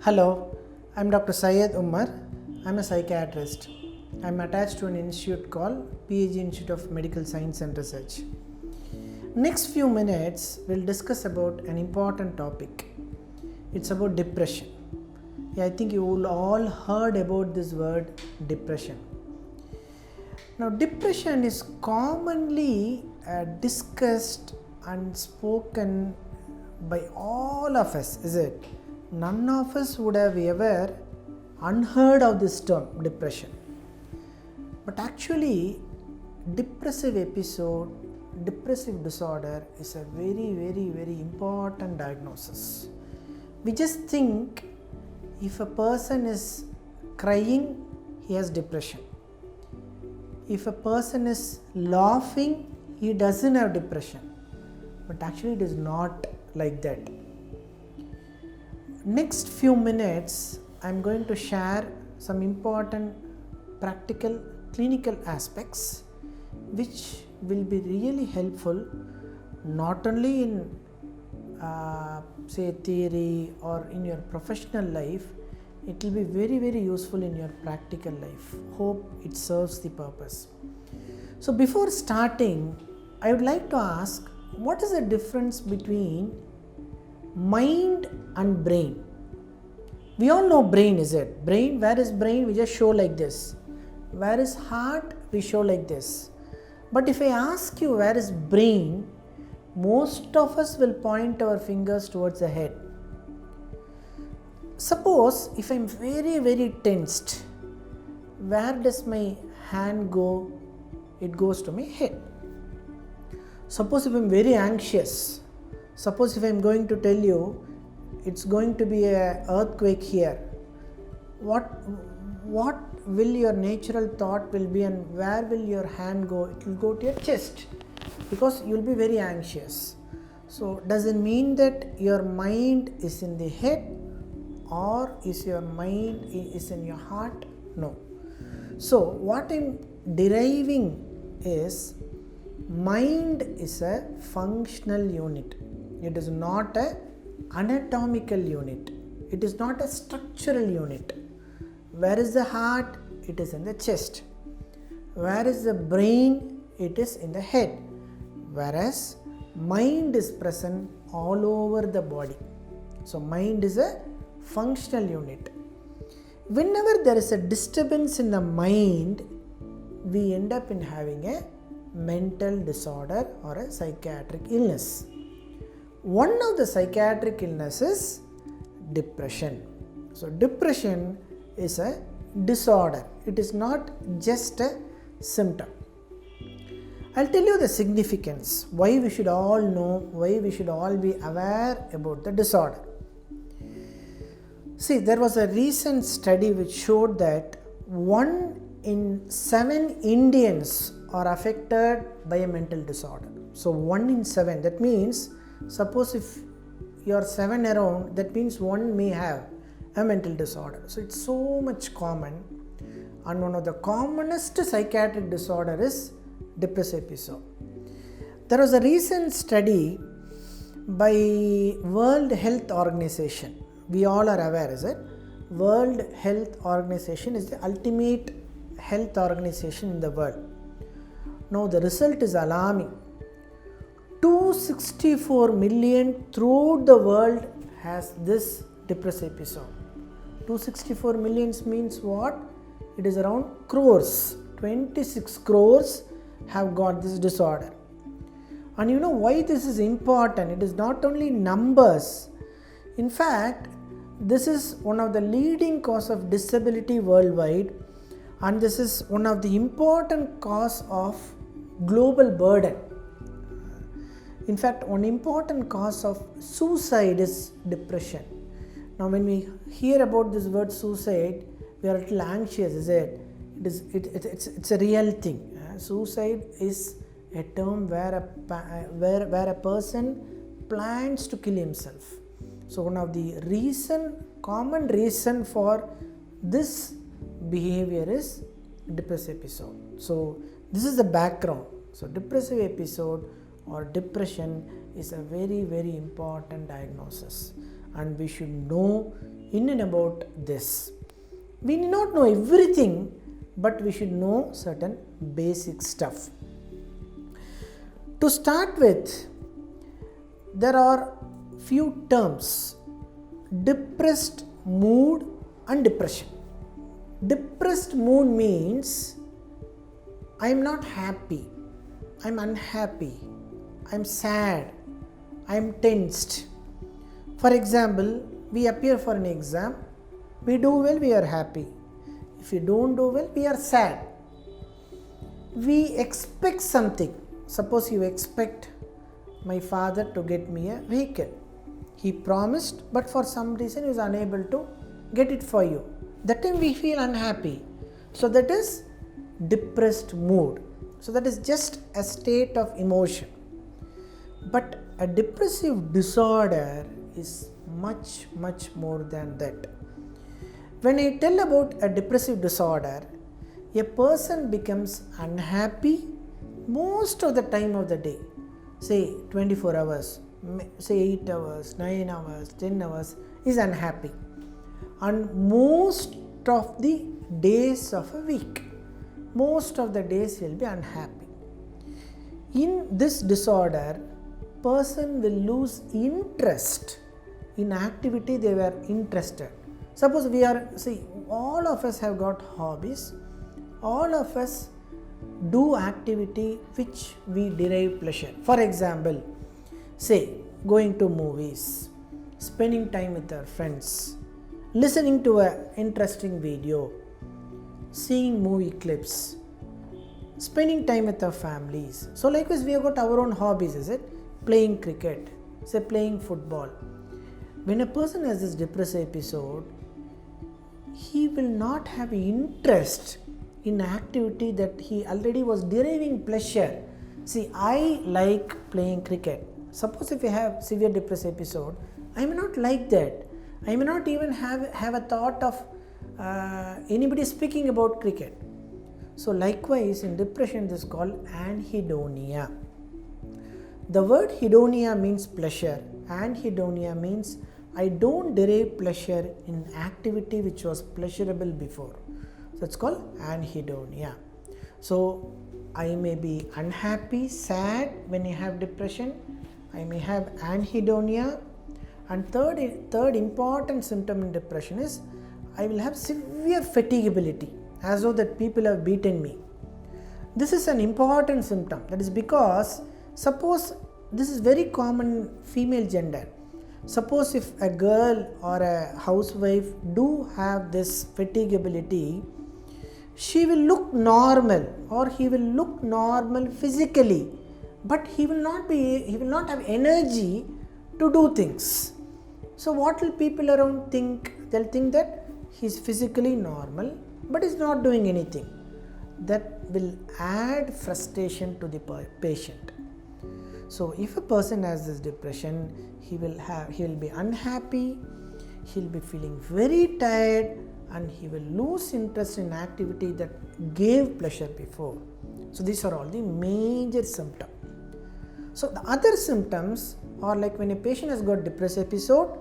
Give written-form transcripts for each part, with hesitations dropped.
Hello, I'm Dr. Syed Umar. I'm a psychiatrist. I'm attached to an institute called PhD Institute of Medical Science and Research. Next few minutes, we'll discuss about an important topic. It's about depression. I think you all heard about this word depression. Now, depression is commonly discussed and spoken by all of us, is it? None of us would have ever unheard of this term, depression. But actually, depressive disorder is a very important diagnosis. We just think if a person is crying, he has depression. If a person is laughing, he doesn't have depression. But actually, it is not like that. Next few minutes, I am going to share some important practical clinical aspects which will be really helpful not only in say theory or in your professional life. It will be very useful in your practical life. Hope it serves the purpose. So before starting, I would like to ask, what is the difference between mind and brain? We all know brain, is it? Brain, where is brain? We just show like this. Where is heart? We show like this. But if I ask you where is brain, most of us will point our fingers towards the head. Suppose if I am very tensed, where does my hand go? It goes to my head. Suppose if I am very anxious, suppose if I am going to tell you it's going to be an earthquake here, what will your natural thought will be and where will your hand go? It will go to your chest because you will be very anxious. So does it mean that your mind is in the head or is your mind is in your heart? No. So what I am deriving is mind is a functional unit. It is not a anatomical unit. It is not a structural unit. Where is the heart? It is in the chest. Where is the brain? It is in the head. Whereas mind is present all over the body. So mind is a functional unit. Whenever there is a disturbance in the mind, we end up in having a mental disorder or a psychiatric illness. One of the psychiatric illnesses is depression. So depression is a disorder. It is not just a symptom. I'll tell you the significance, why we should all know, why we should all be aware about the disorder. See, there was a recent study which showed that 1 in 7 Indians are affected by a mental disorder. So 1 in 7, that means suppose if you are 7 around, that means 1 may have a mental disorder. So it's so much common, and one of the commonest psychiatric disorder is depressive episode. There was a recent study by World Health Organization. We all are aware, is it? World Health Organization is the ultimate health organization in the world. Now the result is alarming. 264 million throughout the world has this depressive episode. 264 millions means what? It is around crores. 26 crores have got this disorder. And you know why this is important? It is not only numbers. In fact, this is one of the leading cause of disability worldwide, and this is one of the important cause of global burden. In fact, one important cause of suicide is depression. Now, when we hear about this word suicide, we are a little anxious, is it? It's a real thing. Suicide is a term where a person plans to kill himself. So, one of the common reason for this behavior is depressive episode. So, this is the background. So, depressive episode or depression is a very important diagnosis, and we should know in and about this. We need not know everything, but we should know certain basic stuff. To start with, there are few terms: depressed mood and depression. Depressed mood means I am not happy, I am unhappy, I am sad, I am tensed. For example, we appear for an exam, we do well, we are happy. If we don't do well, we are sad. We expect something. Suppose you expect my father to get me a vehicle. He promised, but for some reason he is unable to get it for you. That time we feel unhappy. So that is depressed mood. So that is just a state of emotion. But a depressive disorder is much more than that. When I tell about a depressive disorder, a person becomes unhappy most of the time of the day. Say 24 hours, say 8 hours, 9 hours, 10 hours is unhappy. And most of the days of a week, most of the days will be unhappy. In this disorder, person will lose interest in activity they were interested. Suppose all of us have got hobbies, all of us do activity which we derive pleasure. For example, say going to movies, spending time with our friends, listening to an interesting video, seeing movie clips, spending time with our families. So likewise we have got our own hobbies, is it? Playing cricket, say playing football. When a person has this depressive episode, he will not have interest in activity that he already was deriving pleasure. See, I like playing cricket. Suppose if you have severe depressive episode, I may not like that. I may not even have a thought of anybody speaking about cricket. So likewise in depression this is called anhedonia. The word hedonia means pleasure. Anhedonia means I don't derive pleasure in activity which was pleasurable before. So it's called anhedonia. So I may be unhappy, sad when I have depression. I may have anhedonia. And third important symptom in depression is I will have severe fatigability, as though that people have beaten me. This is an important symptom. That is because suppose this is very common in female gender. Suppose if a girl or a housewife do have this fatigability, she will look normal or he will look normal physically, but he will not have energy to do things. So what will people around think? They'll think that he is physically normal but is not doing anything. That will add frustration to the patient. So if a person has this depression, he will be unhappy, he will be feeling very tired, and he will lose interest in activity that gave pleasure before. So these are all the major symptoms. So the other symptoms are like when a patient has got depressive episode,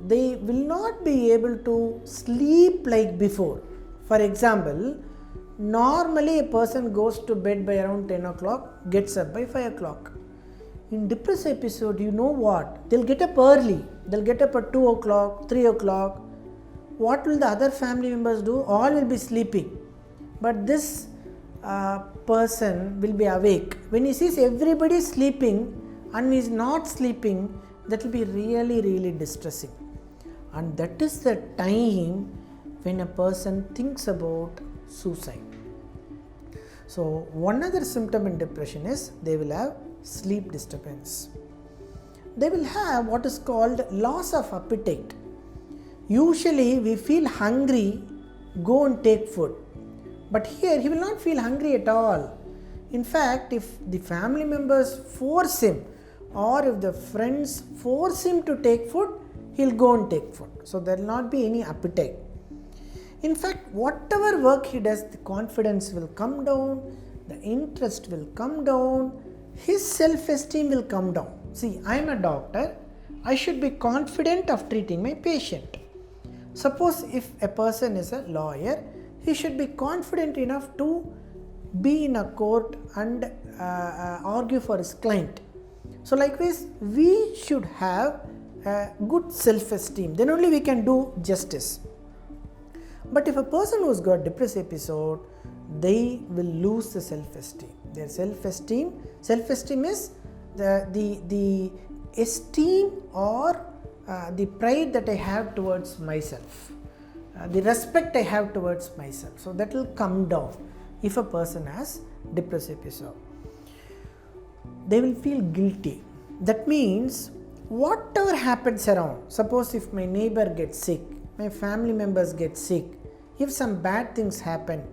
they will not be able to sleep like before. For example, normally a person goes to bed by around 10 o'clock, gets up by 5 o'clock. In depressive episode, you know what? They'll get up early. They'll get up at 2 o'clock, 3 o'clock. What will the other family members do? All will be sleeping. But this person will be awake. When he sees everybody sleeping and he is not sleeping, that will be really distressing. And that is the time when a person thinks about suicide. So one other symptom in depression is they will have sleep disturbance. They will have what is called loss of appetite. Usually we feel hungry, go and take food. But here he will not feel hungry at all. In fact, if the family members force him or if the friends force him to take food, he'll go and take food. So there will not be any appetite. In fact, whatever work he does, the confidence will come down, the interest will come down, his self-esteem will come down. See, I am a doctor, I should be confident of treating my patient. Suppose if a person is a lawyer, he should be confident enough to be in a court and argue for his client. So likewise, we should have a good self-esteem, then only we can do justice. But if a person who's got depressive episode, they will lose the self-esteem. Their self-esteem is the esteem or the pride that I have towards myself, the respect I have towards myself. So that will come down if a person has depressive episode. They will feel guilty. That means whatever happens around, suppose if my neighbor gets sick, my family members get sick, if some bad things happen,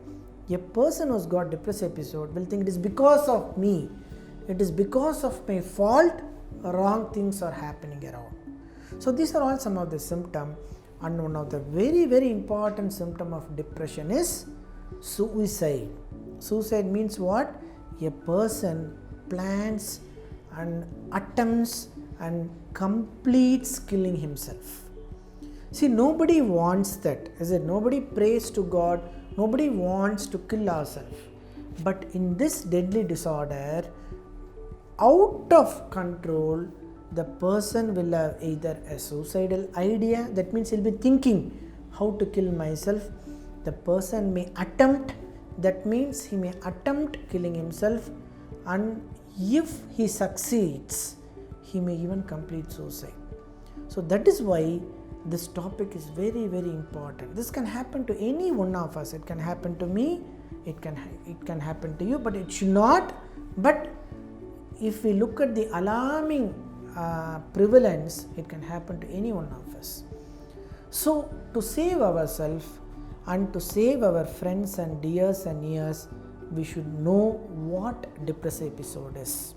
a person who's got depressive episode will think it is because of me, it is because of my fault, wrong things are happening around. So these are all some of the symptoms, and one of the very, very important symptom of depression is suicide. Suicide means what? A person plans and attempts and completes killing himself. See, nobody wants that. Is it? Nobody prays to God. Nobody wants to kill ourselves. But in this deadly disorder, out of control, the person will have either a suicidal idea, that means he'll be thinking how to kill myself. The person may attempt, that means he may attempt killing himself, and if he succeeds, he may even complete suicide. So that is why this topic is very, very important. This can happen to any one of us. It can happen to me, it can happen to you, but it should not. But if we look at the alarming prevalence, it can happen to any one of us. So to save ourselves and to save our friends and dears and nears, we should know what depressive episode is.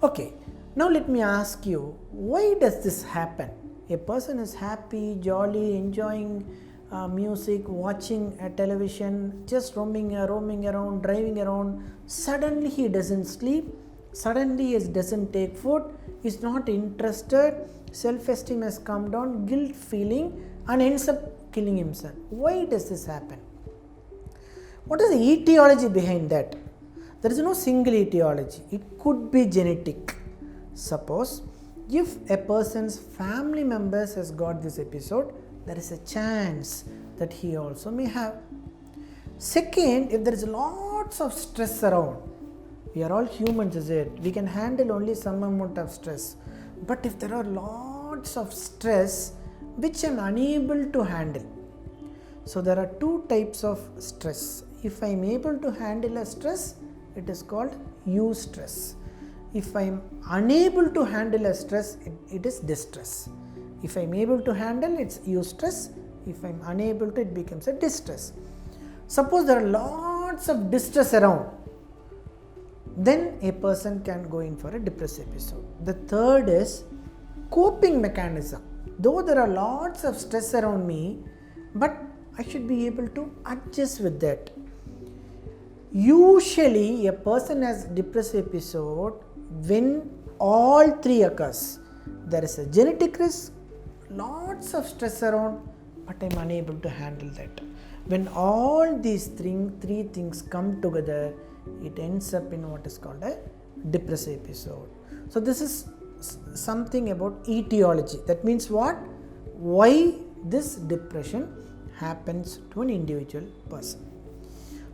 Okay, now let me ask you, why does this happen? A person is happy, jolly, enjoying music, watching a television, just roaming around, driving around. Suddenly he doesn't sleep, suddenly he doesn't take food, is not interested, self-esteem has come down, guilt feeling, and ends up killing himself. Why does this happen? What is the etiology behind that? There is no single etiology. It could be genetic. Suppose if a person's family members has got this episode, there is a chance that he also may have. Second, if there is lots of stress around, we are all humans, is it? We can handle only some amount of stress. But if there are lots of stress which I am unable to handle, so there are two types of stress. If I am able to handle a stress, it is called eustress. If I am unable to handle a stress, it is distress. If I am able to handle, it's eustress. If I am unable to, it becomes a distress. Suppose there are lots of distress around, then a person can go in for a depressive episode. The third is coping mechanism. Though there are lots of stress around me, but I should be able to adjust with that. Usually a person has depressive episode when all three occurs. There is a genetic risk, lots of stress around, but I am unable to handle that. When all these three things come together, it ends up in what is called a depressive episode. So this is something about etiology. That means what? Why this depression happens to an individual person.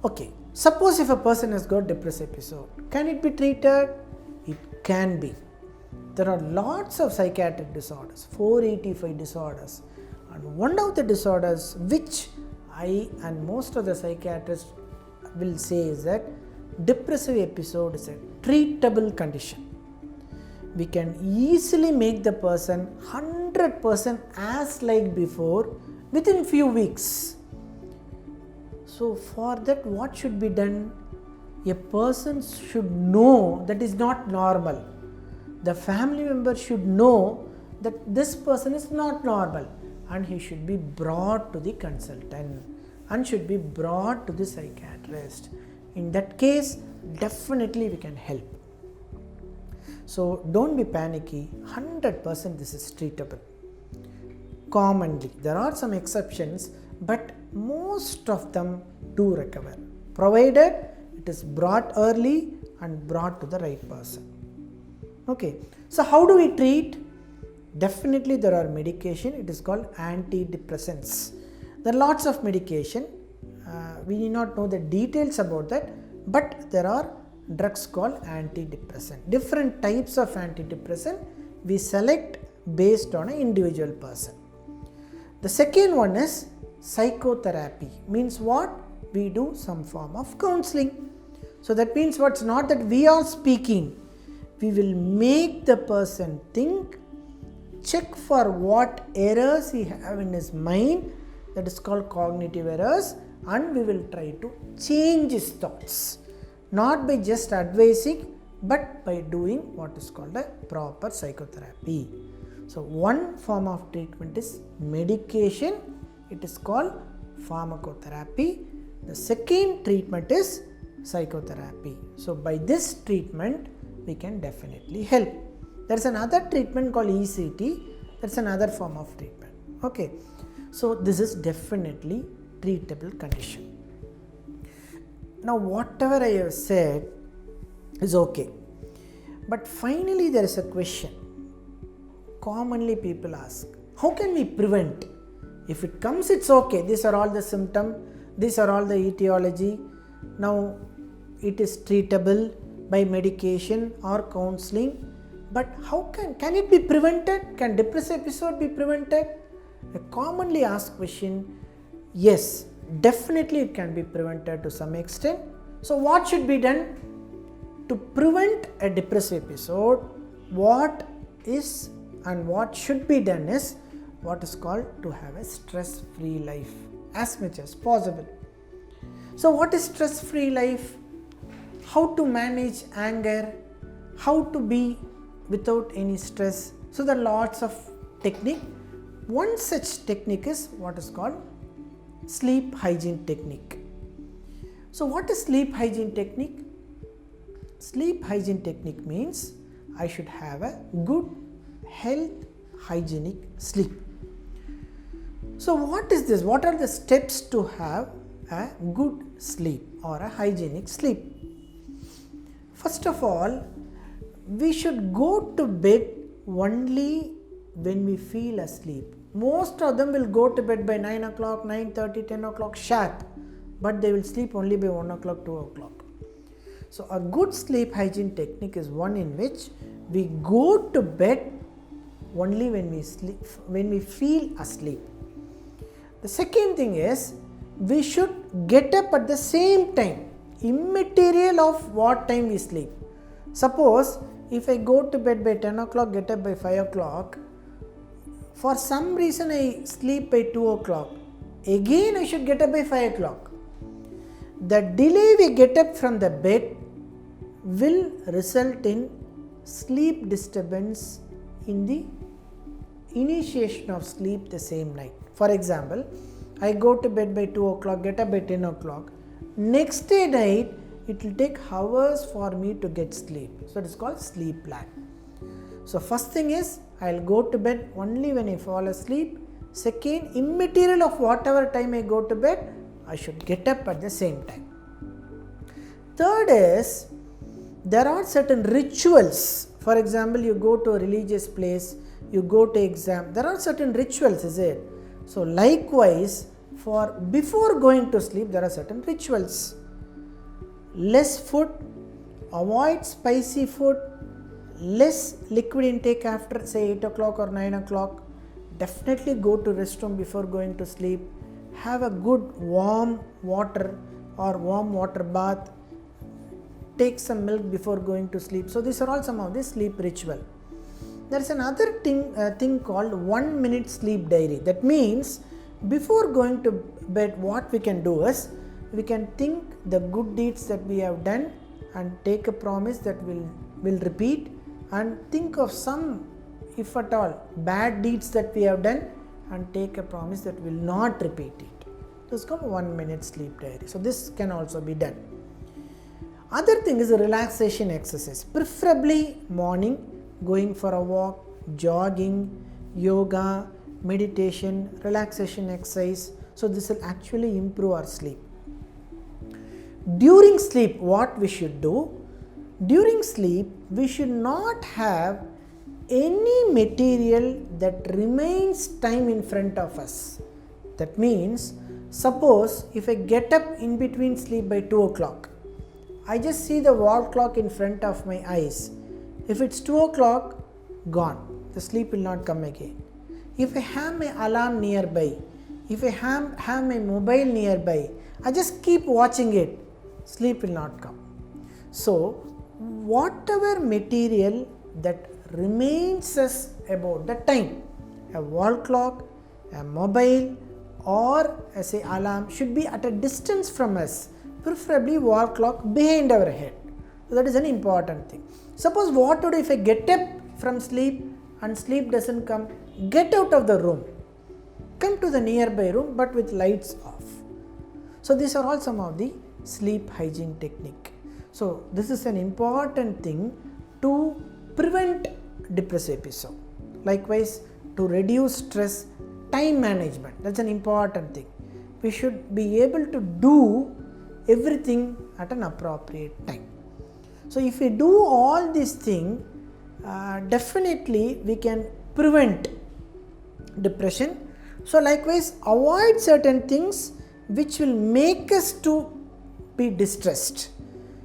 Okay, suppose if a person has got depressive episode, can it be treated? It can be. There are lots of psychiatric disorders, 485 disorders, and one of the disorders which I and most of the psychiatrists will say is that depressive episode is a treatable condition. We can easily make the person 100% as like before within few weeks. So for that, what should be done? A person should know that is not normal. The family member should know that this person is not normal, and he should be brought to the consultant and should be brought to the psychiatrist. In that case, definitely we can help. So don't be panicky, 100% this is treatable. commonly, there are some exceptions, but most of them do recover, provided it is brought early and brought to the right person. Okay, so how do we treat? Definitely there are medication, it is called antidepressants. There are lots of medication, we need not know the details about that, but there are drugs called antidepressant. Different types of antidepressant we select based on an individual person. The second one is psychotherapy. Means what? We do some form of counseling. So that means what's not that we are speaking. We will make the person think, check for what errors he have in his mind, that is called cognitive errors, and we will try to change his thoughts. Not by just advising, but by doing what is called a proper psychotherapy. So one form of treatment is medication, it is called pharmacotherapy. The second treatment is psychotherapy. So by this treatment we can definitely help. There is another treatment called ECT, that's another form of treatment. Okay, so this is definitely treatable condition. Now whatever I have said is okay, but finally there is a question commonly people ask, how can we prevent? If it comes, it's okay, these are all the symptoms, these are all the etiology, now it is treatable by medication or counseling, but how can it be prevented? Can depressive episode be prevented? A commonly asked question. Yes, definitely it can be prevented to some extent. So what should be done to prevent a depressive episode? What is and what should be done is what is called to have a stress-free life as much as possible. So what is stress-free life? How to manage anger, how to be without any stress. So there are lots of technique. One such technique is what is called sleep hygiene technique. So what is sleep hygiene technique? Sleep hygiene technique means I should have a good health hygienic sleep. So what is this? What are the steps to have a good sleep or a hygienic sleep? First of all, we should go to bed only when we feel asleep. Most of them will go to bed by 9 o'clock, 9:30, 10 o'clock sharp, but they will sleep only by 1 o'clock, 2 o'clock. So a good sleep hygiene technique is one in which we go to bed only when we sleep, when we feel asleep. The second thing is we should get up at the same time, immaterial of what time we sleep. Suppose if I go to bed by 10 o'clock, get up by 5 o'clock, for some reason I sleep by 2 o'clock, again I should get up by 5 o'clock. The delay we get up from the bed will result in sleep disturbance in the initiation of sleep the same night. For example, I go to bed by 2 o'clock, get up by 10 o'clock. Next day night, it will take hours for me to get sleep. So it is called sleep lag. So first thing is, I will go to bed only when I fall asleep. Second, immaterial of whatever time I go to bed, I should get up at the same time. Third is, there are certain rituals. For example, you go to a religious place, you go to exam. There are certain rituals, is it? So likewise, for before going to sleep, there are certain rituals. Less food, avoid spicy food, less liquid intake after say 8 o'clock or 9 o'clock. Definitely go to restroom before going to sleep. Have a good warm water or warm water bath. Take some milk before going to sleep. So these are all some of the sleep ritual. There is another thing called 1 minute sleep diary. That means before going to bed, what we can do is we can think the good deeds that we have done and take a promise that we'll repeat, and think of some, if at all, bad deeds that we have done and take a promise that we'll not repeat it. This is called 1 minute sleep diary. So this can also be done. Other thing is a relaxation exercise, preferably morning, going for a walk, jogging, yoga, meditation, relaxation exercise. So this will actually improve our sleep. During sleep, what we should do? During sleep, we should not have any material that remains time in front of us. That means, suppose if I get up in between sleep by 2 o'clock, I just see the wall clock in front of my eyes. If it's 2 o'clock, gone. The sleep will not come again. If I have my alarm nearby, if I have my mobile nearby, I just keep watching it, sleep will not come. So, whatever material that remains us about the time, a wall clock, a mobile, or as a alarm should be at a distance from us, preferably wall clock behind our head. So that is an important thing. Suppose what to do if I get up from sleep and sleep doesn't come? Get out of the room. Come to the nearby room but with lights off. So these are all some of the sleep hygiene technique. So this is an important thing to prevent depressive episode. Likewise, to reduce stress, time management, that's an important thing. We should be able to do everything at an appropriate time. So if we do all these things, definitely we can prevent depression. So likewise, avoid certain things which will make us to be distressed.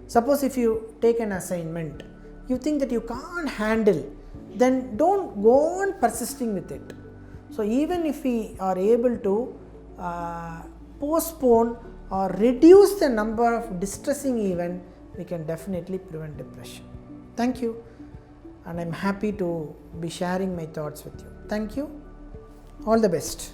Suppose if you take an assignment, you think that you can't handle, then don't go on persisting with it. So even if we are able to postpone or reduce the number of distressing events, we can definitely prevent depression. Thank you, and I'm happy to be sharing my thoughts with you. Thank you. All the best.